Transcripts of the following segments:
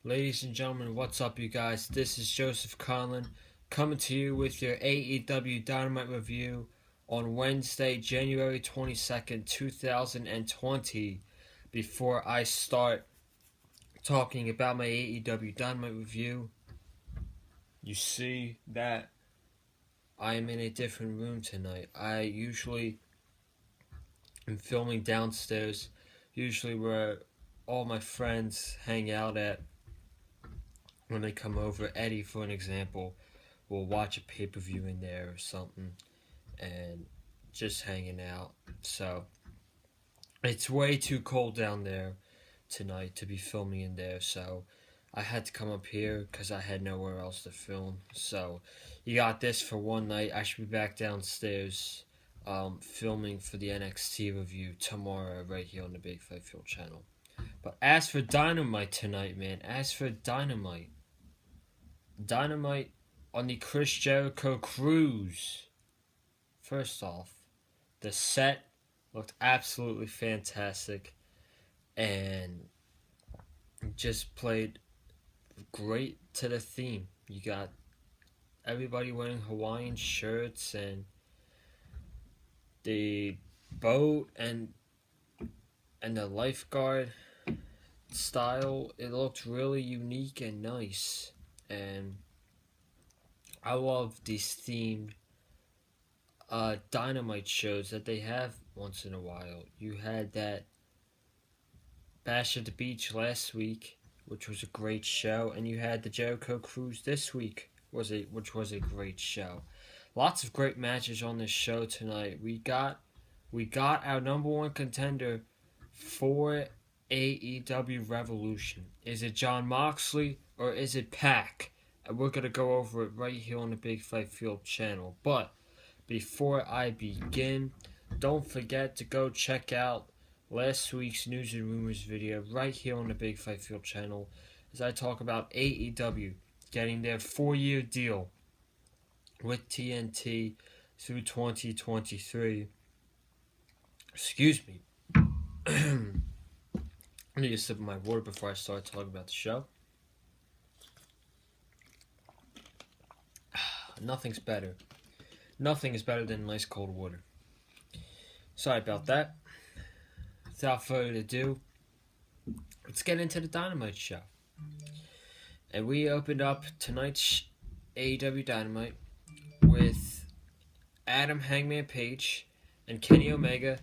Ladies and gentlemen, what's up, you guys? This is Joseph Conlon coming to you with your AEW Dynamite review on Wednesday, January 22nd, 2020. Before I start talking about my AEW Dynamite review, you see that I am in a different room tonight. I usually am filming downstairs, usually where all my friends hang out at when they come over. Eddie, for an example, will watch a pay-per-view in there or something and just hanging out. So it's way too cold down there tonight to be filming in there, so I had to come up here because I had nowhere else to film. So you got this for one night. I should be back downstairs filming for the NXT review tomorrow right here on the Big Fight Field channel. But as for Dynamite tonight, man, Dynamite on the Chris Jericho cruise. First off, the set looked absolutely fantastic and just played great to the theme. You got everybody wearing Hawaiian shirts and the boat and the lifeguard style. It looked really unique and nice, and I love these themed Dynamite shows that they have once in a while. You had that Bash at the Beach last week, which was a great show, and you had the Jericho Cruise this week, which was a great show. Lots of great matches on this show tonight. We got our number one contender for AEW Revolution. Is it Jon Moxley or is it Pac? And we're gonna go over it right here on the Big Fight Field channel. But before I begin, don't forget to go check out last week's News and Rumors video right here on the Big Fight Field channel as I talk about AEW getting their 4-year deal with TNT through 2023. Excuse me. I need a sip of my water before I start talking about the show. Nothing is better than nice cold water. Sorry about that. Without further ado, let's get into the Dynamite show. And we opened up tonight's AEW Dynamite with Adam Hangman Page and Kenny Omega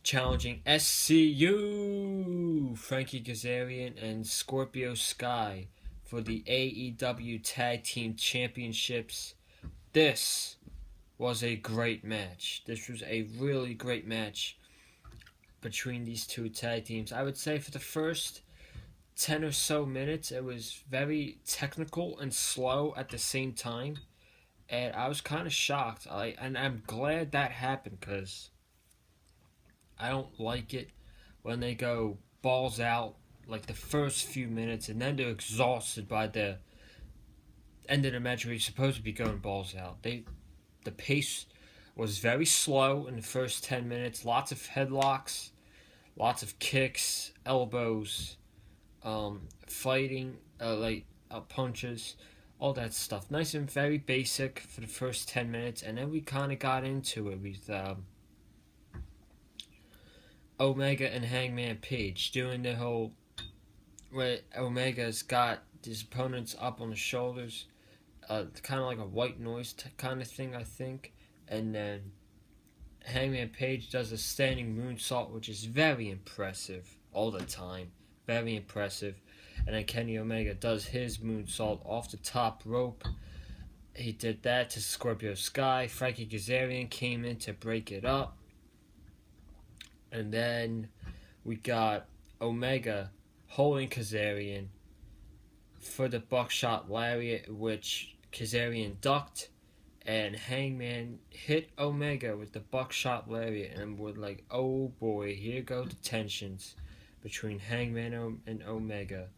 challenging SCU, Frankie Kazarian and Scorpio Sky for the AEW Tag Team Championships. This was a great match. This was a really great match between these two tag teams. I would say for the first 10 or so minutes, it was very technical and slow at the same time. And I was kind of shocked. And I'm glad that happened because I don't like it when they go balls out like the first few minutes and then they're exhausted by the end of the match where you're supposed to be going balls out. The pace was very slow in the first 10 minutes. Lots of headlocks, lots of kicks, elbows, fighting, punches, all that stuff. Nice and very basic for the first 10 minutes, and then we kind of got into it with Omega and Hangman Page doing the whole where Omega's got his opponents up on the shoulders, kind of like a white noise kind of thing, I think. And then Hangman Page does a standing moonsault, which is very impressive all the time. Very impressive. And then Kenny Omega does his moonsault off the top rope. He did that to Scorpio Sky. Frankie Kazarian came in to break it up. And then we got Omega holding Kazarian for the buckshot lariat, which Kazarian ducked, and Hangman hit Omega with the buckshot lariat, and we're like, oh boy, here go the tensions between Hangman and Omega.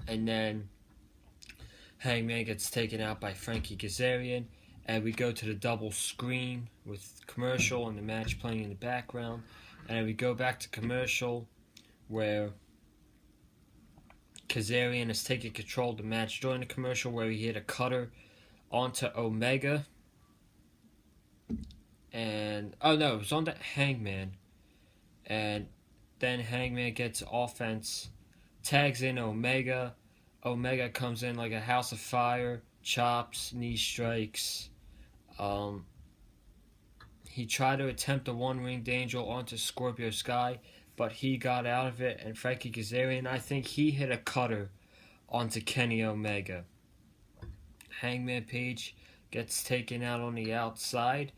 And then Hangman gets taken out by Frankie Kazarian, and we go to the double screen with commercial and the match playing in the background, and we go back to commercial where Kazarian is taking control of the match during the commercial where he hit a cutter onto Omega. And, oh no, it was on the Hangman. And then Hangman gets offense, tags in Omega. Omega comes in like a house of fire, chops, knee strikes. He tried to attempt a one-winged angel onto Scorpio Sky, but he got out of it, and Frankie Kazarian, I think he hit a cutter onto Kenny Omega. Hangman Page gets taken out on the outside.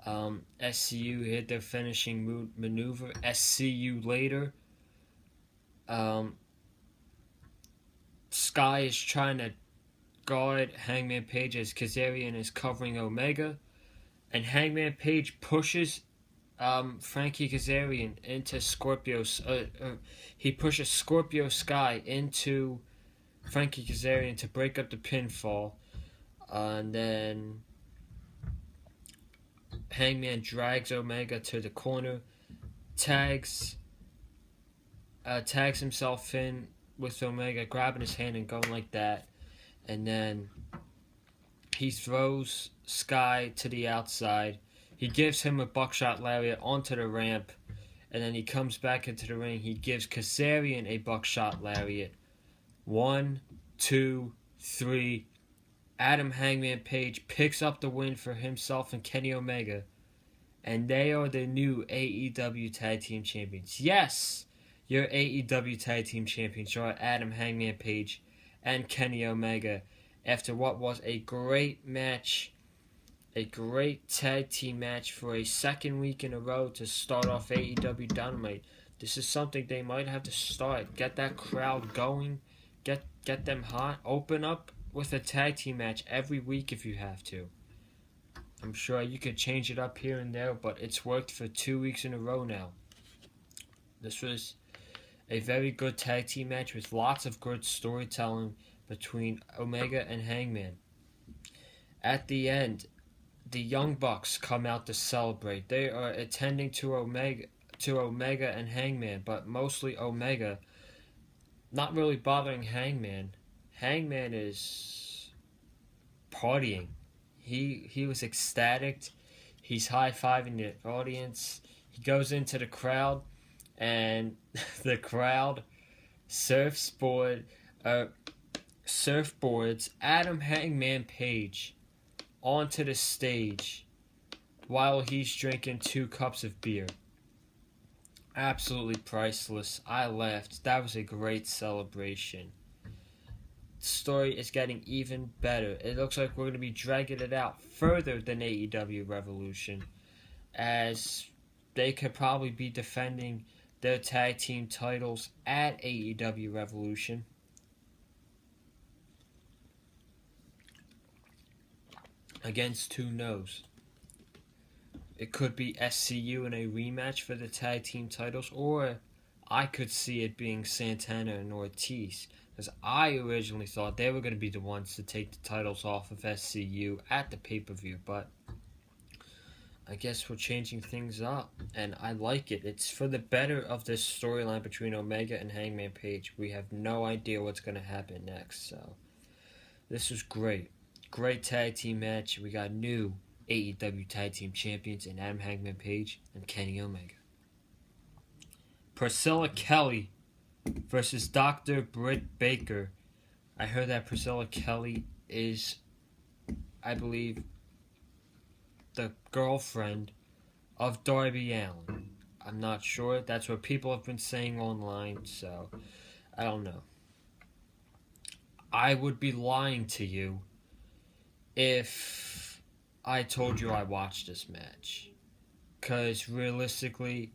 SCU hit their finishing maneuver. SCU later. Sky is trying to guard Hangman Page as Kazarian is covering Omega. And Hangman Page pushes Frankie Kazarian into he pushes Scorpio Sky into Frankie Kazarian to break up the pinfall. And then Hangman drags Omega to the corner, tags himself in with Omega, grabbing his hand and going like that. And then he throws Sky to the outside. He gives him a buckshot lariat onto the ramp. And then he comes back into the ring. He gives Kazarian a buckshot lariat. 1, 2, 3. Adam Hangman Page picks up the win for himself and Kenny Omega. And they are the new AEW Tag Team Champions. Yes! Your AEW Tag Team Champions are Adam Hangman Page and Kenny Omega. After what was a great match, a great tag team match for a second week in a row to start off AEW Dynamite. This is something they might have to start. Get that crowd going. Get them hot. Open up with a tag team match every week if you have to. I'm sure you could change it up here and there, but it's worked for 2 weeks in a row now. This was a very good tag team match with lots of good storytelling between Omega and Hangman. At the end, the Young Bucks come out to celebrate. They are attending to Omega and Hangman, but mostly Omega. Not really bothering Hangman. Hangman is partying. He was ecstatic. He's high-fiving the audience. He goes into the crowd, and the crowd surfboards Adam Hangman Page onto the stage while he's drinking 2 cups of beer. Absolutely priceless. I laughed. That was a great celebration. The story is getting even better. It looks like we're going to be dragging it out further than AEW Revolution, as they could probably be defending their tag team titles at AEW Revolution. Against who knows? It could be SCU in a rematch for the tag team titles, or I could see it being Santana and Ortiz, because I originally thought they were going to be the ones to take the titles off of SCU at the pay-per-view, but I guess we're changing things up, and I like it. It's for the better of this storyline between Omega and Hangman Page. We have no idea what's going to happen next, so this was great. Great tag team match. We got new AEW Tag Team Champions in Adam Hangman Page and Kenny Omega. Priscilla Kelly versus Dr. Britt Baker. I heard that Priscilla Kelly is, I believe, the girlfriend of Darby Allin. I'm not sure. That's what people have been saying online, so I don't know. I would be lying to you if I told you I watched this match, because realistically,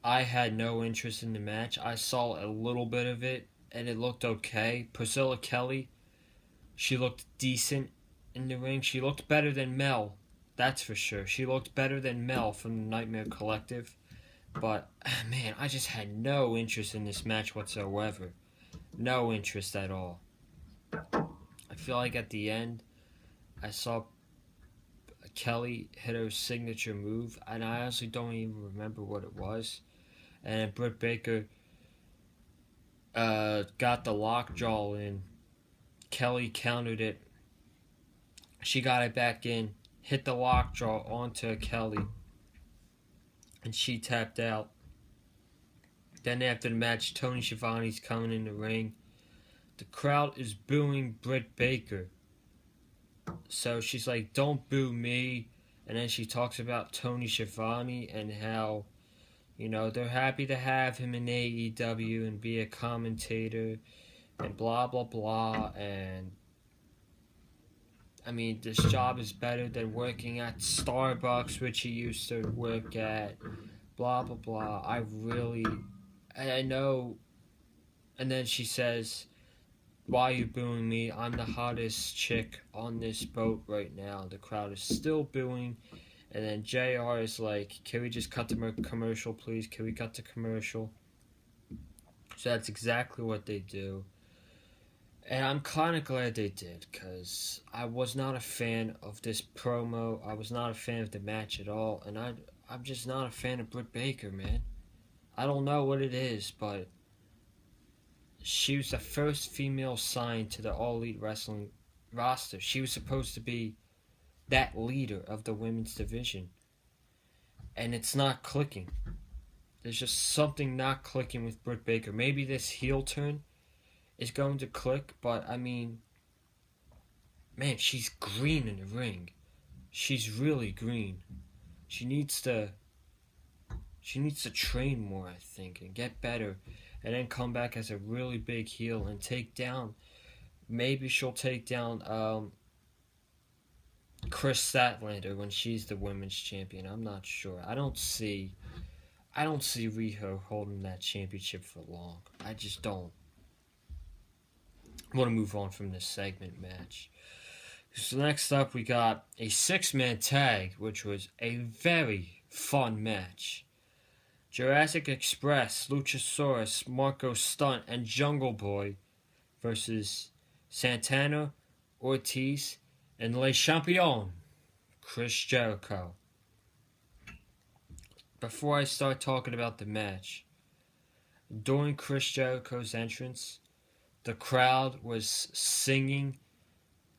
I had no interest in the match. I saw a little bit of it, and it looked okay. Priscilla Kelly, she looked decent in the ring. She looked better than Mel, that's for sure. She looked better than Mel from the Nightmare Collective, but, man, I just had no interest in this match whatsoever. No interest at all. I feel like at the end, I saw Kelly hit her signature move, and I honestly don't even remember what it was. And Britt Baker got the lockjaw in. Kelly countered it. She got it back in, hit the lockjaw onto Kelly, and she tapped out. Then after the match, Tony Schiavone's coming in the ring. The crowd is booing Britt Baker. So she's like, don't boo me. And then she talks about Tony Schiavone and how, they're happy to have him in AEW and be a commentator and blah, blah, blah. And, I mean, this job is better than working at Starbucks, which he used to work at. Blah, blah, blah. I know. And then she says, why are you booing me? I'm the hottest chick on this boat right now. The crowd is still booing. And then JR is like, can we just cut the commercial, please? Can we cut the commercial? So that's exactly what they do. And I'm kind of glad they did, because I was not a fan of this promo. I was not a fan of the match at all. And I'm just not a fan of Britt Baker, man. I don't know what it is, but she was the first female signed to the All Elite Wrestling roster. She was supposed to be that leader of the women's division. And it's not clicking. There's just something not clicking with Britt Baker. Maybe this heel turn is going to click, but I mean, man, she's green in the ring. She's really green. She needs to train more, I think, and get better, and then come back as a really big heel and take down. Maybe she'll take down Chris Statlander when she's the women's champion. I'm not sure. I don't see Riho holding that championship for long. I just don't. I want to move on from this segment match. So next up, we got a 6-man tag, which was a very fun match. Jurassic Express, Luchasaurus, Marco Stunt, and Jungle Boy versus Santana, Ortiz, and Le Champion, Chris Jericho. Before I start talking about the match, during Chris Jericho's entrance, the crowd was singing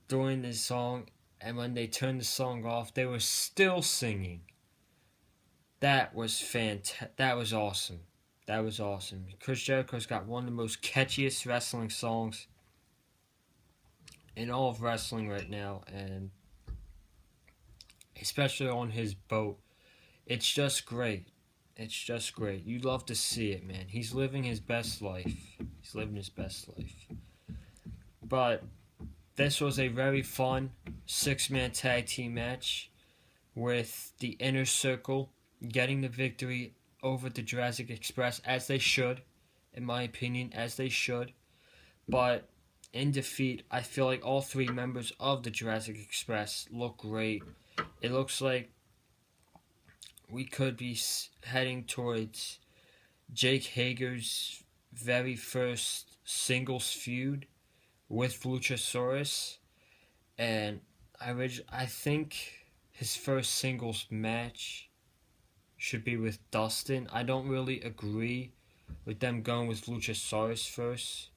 during the song, and when they turned the song off, they were still singing. That was fantastic. That was awesome. Chris Jericho's got one of the most catchiest wrestling songs in all of wrestling right now, and especially on his boat. It's just great. You love to see it, man. He's living his best life. But this was a very fun 6-man tag team match with the Inner Circle getting the victory over the Jurassic Express, as they should, in my opinion, But in defeat, I feel like all 3 members of the Jurassic Express look great. It looks like we could be heading towards Jake Hager's very first singles feud with Luchasaurus, and I think his first singles match should be with Dustin. I don't really agree with them going with Luchasaurus first,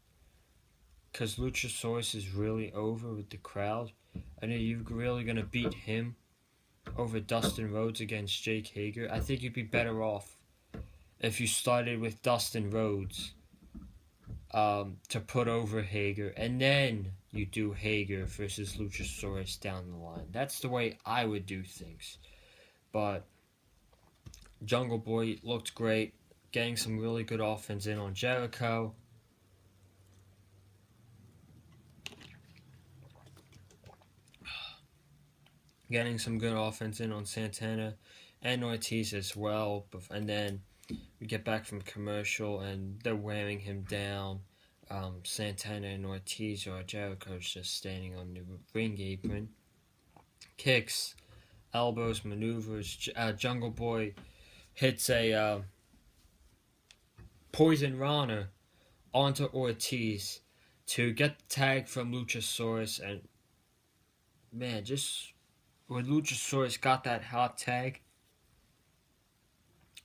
because Luchasaurus is really over with the crowd. I know you're really going to beat him over Dustin Rhodes against Jake Hager. I think you'd be better off if you started with Dustin Rhodes to put over Hager, and then you do Hager versus Luchasaurus down the line. That's the way I would do things. But Jungle Boy looked great, getting some really good offense in on Jericho. Getting some good offense in on Santana and Ortiz as well. And then we get back from commercial and they're wearing him down. Santana and Ortiz, or Jericho's just standing on the ring apron. Kicks, elbows, maneuvers. Jungle Boy hits a Poison Rana onto Ortiz to get the tag from Luchasaurus. And man, just when Luchasaurus got that hot tag,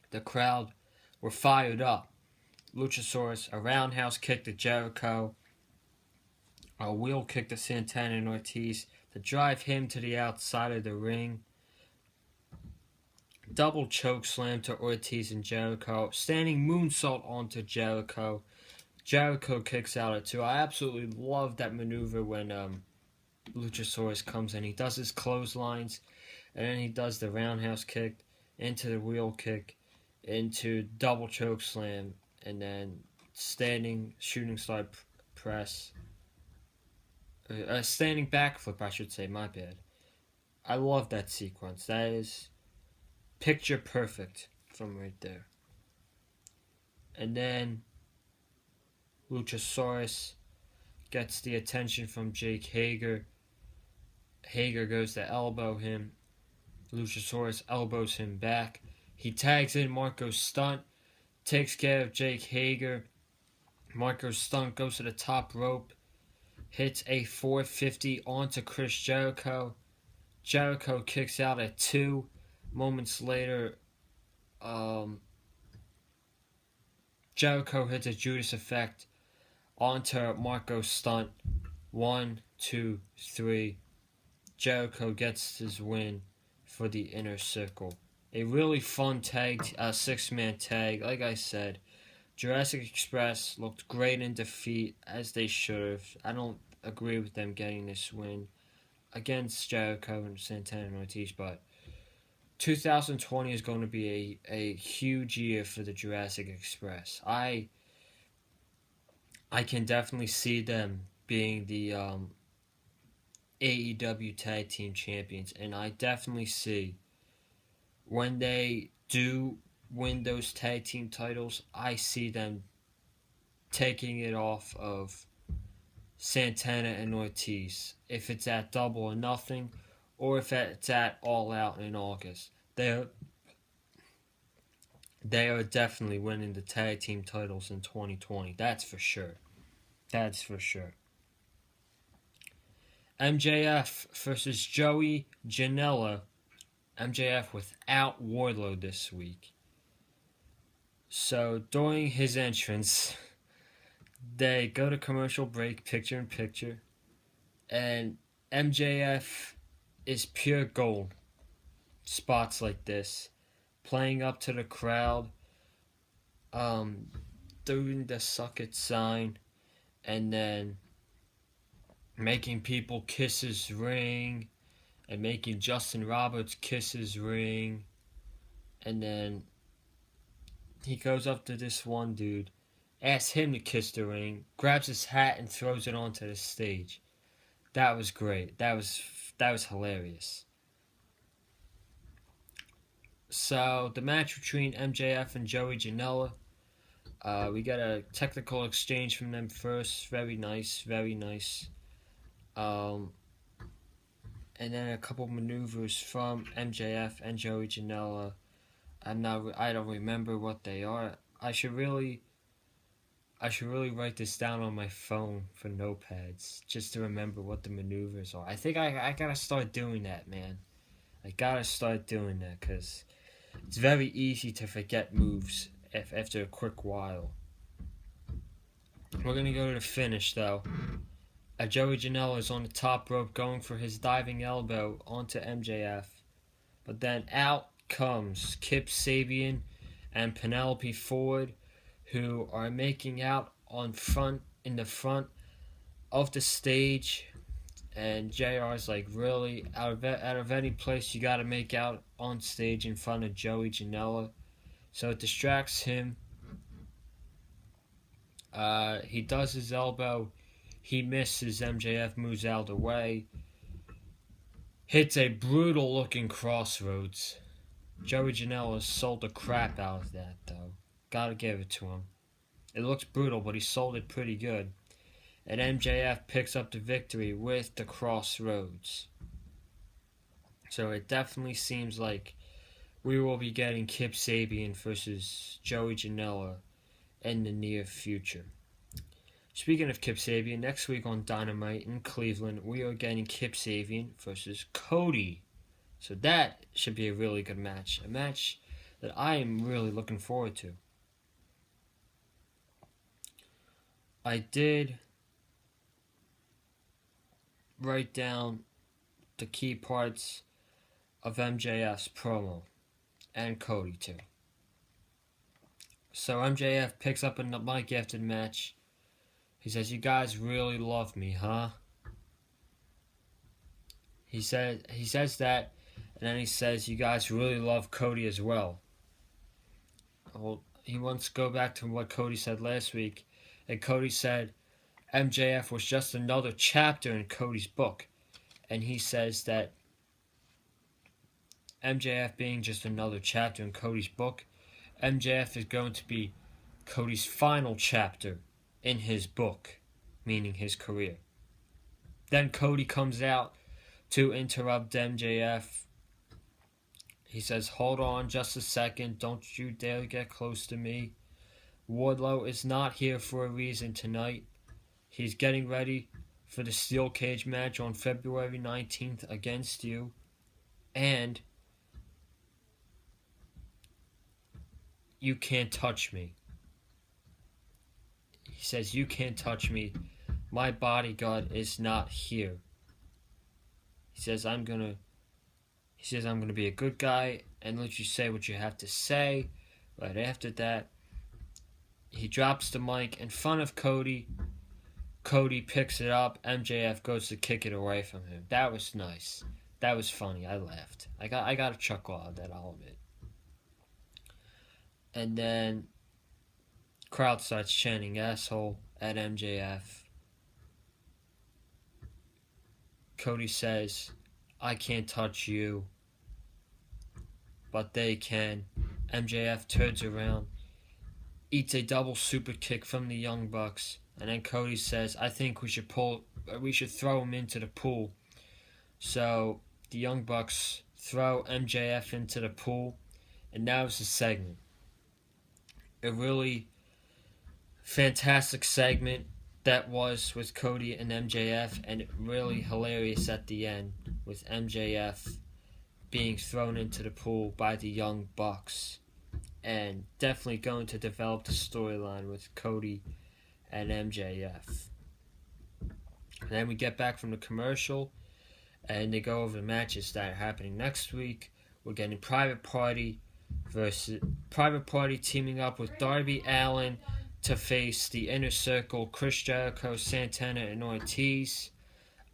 the crowd were fired up. Luchasaurus, a roundhouse kick to Jericho, a wheel kick to Santana and Ortiz to drive him to the outside of the ring. Double choke slam to Ortiz and Jericho. Standing moonsault onto Jericho. Jericho kicks out at 2. I absolutely love that maneuver when Luchasaurus comes in. He does his clotheslines, and then he does the roundhouse kick into the wheel kick, into double choke slam, and then standing shooting star press. Standing backflip, I should say, my bad. I love that sequence. That is picture perfect from right there. And then Luchasaurus gets the attention from Jake Hager. Hager goes to elbow him. Luchasaurus elbows him back. He tags in Marco's stunt, takes care of Jake Hager. Marco's stunt goes to the top rope, hits a 450 onto Chris Jericho. Jericho kicks out at 2. Moments later, Jericho hits a Judas effect onto Marco's stunt. 1, 2, 3. Jericho gets his win for the Inner Circle. A really fun tag, 6-man tag. Like I said, Jurassic Express looked great in defeat, as they should have. I don't agree with them getting this win against Jericho and Santana and Ortiz, but 2020 is going to be a huge year for the Jurassic Express. I can definitely see them being the AEW Tag Team Champions, and I definitely see when they do win those tag team titles, I see them taking it off of Santana and Ortiz. If it's at Double or Nothing, or if it's at All Out in August, they are definitely winning the tag team titles in 2020. That's for sure. That's for sure. MJF versus Joey Janela. MJF without Wardlow this week. So during his entrance, they go to commercial break, picture in picture, and MJF is pure gold. Spots like this, playing up to the crowd, doing the suck it sign, and then making people kiss his ring, and making Justin Roberts kiss his ring, and then he goes up to this one dude, asks him to kiss the ring, grabs his hat and throws it onto the stage. That was great. That was hilarious. So the match between MJF and Joey Janela, we got a technical exchange from them first. Very nice, very nice. And then a couple maneuvers from MJF and Joey Janela. I don't remember what they are. I should really write this down on my phone for notepads just to remember what the maneuvers are. I think I gotta start doing that, man. I gotta start doing that because it's very easy to forget moves after a quick while. We're gonna go to the finish though. Joey Janela is on the top rope going for his diving elbow onto MJF, but then out comes Kip Sabian and Penelope Ford, who are making out in the front of the stage, and JR's like, really, out of any place you gotta make out on stage in front of Joey Janela, so it distracts him. He does his elbow, he misses, MJF moves out of the way, hits a brutal looking crossroads. Joey Janela sold the crap out of that though. Gotta give it to him. It looks brutal, but he sold it pretty good. And MJF picks up the victory with the crossroads. So it definitely seems like we will be getting Kip Sabian versus Joey Janela in the near future. Speaking of Kip Sabian, next week on Dynamite in Cleveland, we are getting Kip Sabian versus Cody. So that should be a really good match. A match that I am really looking forward to. I did write down the key parts of MJF's promo and Cody too. So MJF picks up a mic after the match. He says, "You guys really love me, huh?" He says that, and then he says, "You guys really love Cody as well." Well, he wants to go back to what Cody said last week, and Cody said MJF was just another chapter in Cody's book, and he says that MJF being just another chapter in Cody's book, MJF is going to be Cody's final chapter in his book, meaning his career. Then Cody comes out to interrupt MJF. He says, "Hold on just a second. Don't you dare get close to me. Wardlow is not here for a reason tonight. He's getting ready for the steel cage match on February 19th against you. And you can't touch me." He says, "You can't touch me. My bodyguard is not here." He says, I'm gonna be a good guy and let you say what you have to say." Right after that, he drops the mic in front of Cody. Cody picks it up. MJF goes to kick it away from him. That was nice. That was funny. I laughed. I got a chuckle out of that, I'll admit. And then crowd starts chanting "asshole" at MJF. Cody says, "I can't touch you, but they can." MJF turns around, eats a double super kick from the Young Bucks, and then Cody says, "I think we should throw him into the pool." So the Young Bucks throw MJF into the pool, and that was the segment. A really fantastic segment that was with Cody and MJF, and really hilarious at the end with MJF being thrown into the pool by the Young Bucks, and definitely going to develop the storyline with Cody and MJF. And then we get back from the commercial, and they go over the matches that are happening next week. We're getting Private Party teaming up with Darby Allin to face the Inner Circle, Chris Jericho, Santana, and Ortiz.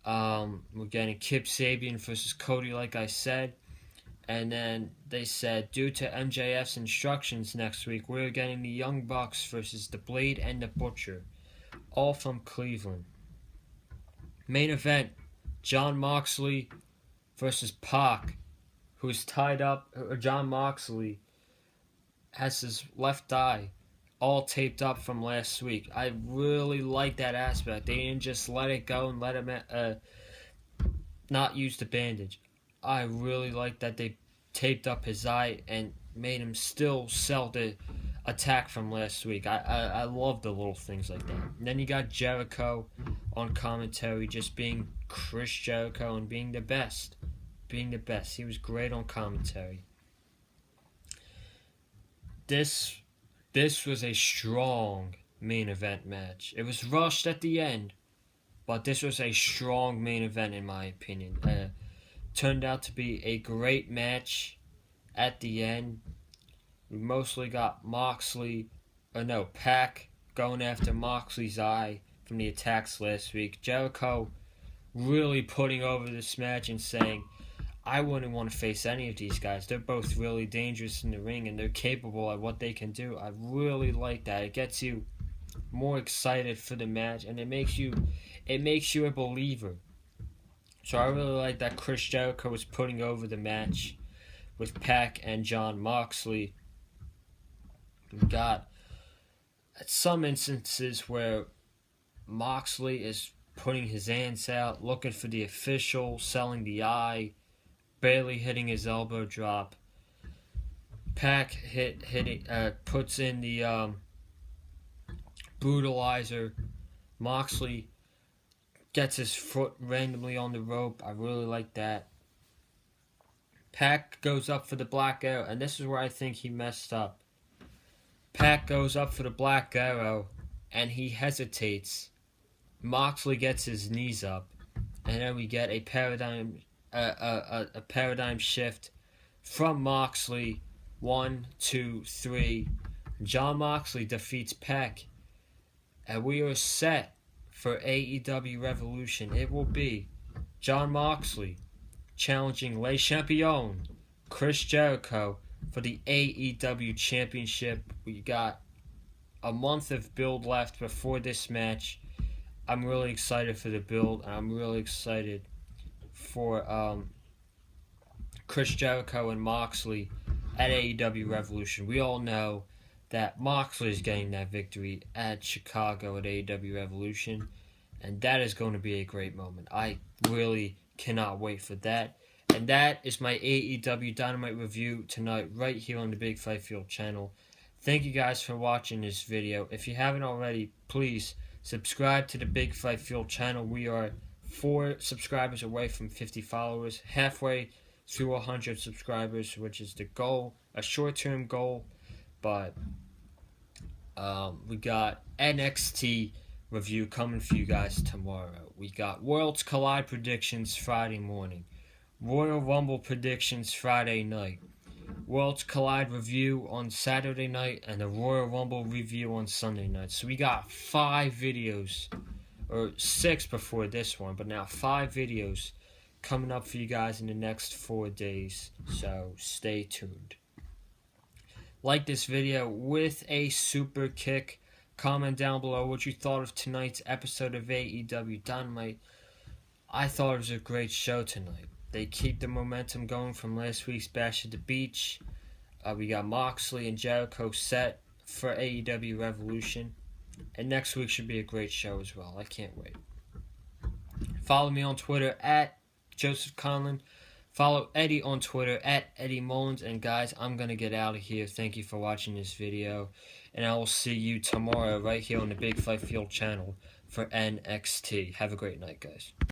We're getting Kip Sabian versus Cody, like I said. And then they said, due to MJF's instructions next week, we're getting the Young Bucks versus the Blade and the Butcher, all from Cleveland. Main event, Jon Moxley versus Pac, who's tied up. Jon Moxley has his left eye all taped up from last week. I really like that aspect. They didn't just let it go and let him not use the bandage. I really like that they taped up his eye and made him still sell the attack from last week. I love the little things like that. And then you got Jericho on commentary, just being Chris Jericho and being the best. He was great on commentary. This was a strong main event match. It was rushed at the end, but this was a strong main event in my opinion. Turned out to be a great match at the end. We mostly got Pac going after Moxley's eye from the attacks last week. Jericho really putting over this match and saying, I wouldn't want to face any of these guys. They're both really dangerous in the ring and they're capable at what they can do. I really like that. It gets you more excited for the match and it makes you a believer. So I really like that Chris Jericho was putting over the match with Pac and Jon Moxley. We've got some instances where Moxley is putting his hands out, looking for the official, selling the eye, barely hitting his elbow drop. Pac puts in the brutalizer. Moxley gets his foot randomly on the rope. I really like that. Pac goes up for the Black Arrow, and this is where I think he messed up. Pac goes up for the Black Arrow, and he hesitates. Moxley gets his knees up, and then we get a paradigm shift from Moxley. 1, 2, 3. John Moxley defeats Peck, and we are set for AEW Revolution. It will be John Moxley challenging Le Champion, Chris Jericho, for the AEW Championship. We got a month of build left before this match. I'm really excited for the build. I'm really excited for Chris Jericho and Moxley at AEW Revolution. We all know that Moxley is getting that victory at Chicago at AEW Revolution, and that is going to be a great moment. I really cannot wait for that. And that is my AEW Dynamite review tonight right here on the Big Fight Field channel. Thank you guys for watching this video. If you haven't already, please subscribe to the Big Fight Field channel. We are 4 subscribers away from 50 followers, halfway through 100 subscribers, which is the goal, a short-term goal. But we got NXT review coming for you guys tomorrow. We got Worlds Collide predictions Friday morning, Royal Rumble predictions Friday night, Worlds Collide review on Saturday night, and the Royal Rumble review on Sunday night. So we got 5 videos, or 6 before this one, but now 5 videos coming up for you guys in the next 4 days. So stay tuned. Like this video with a super kick. Comment down below what you thought of tonight's episode of AEW Dynamite. I thought it was a great show tonight. They keep the momentum going from last week's Bash at the Beach. We got Moxley and Jericho set for AEW Revolution. And next week should be a great show as well. I can't wait. Follow me on Twitter at Joseph Conlon. Follow Eddie on Twitter at Eddie Mullins. And guys, I'm going to get out of here. Thank you for watching this video. And I will see you tomorrow right here on the Big Fight Field channel for NXT. Have a great night, guys.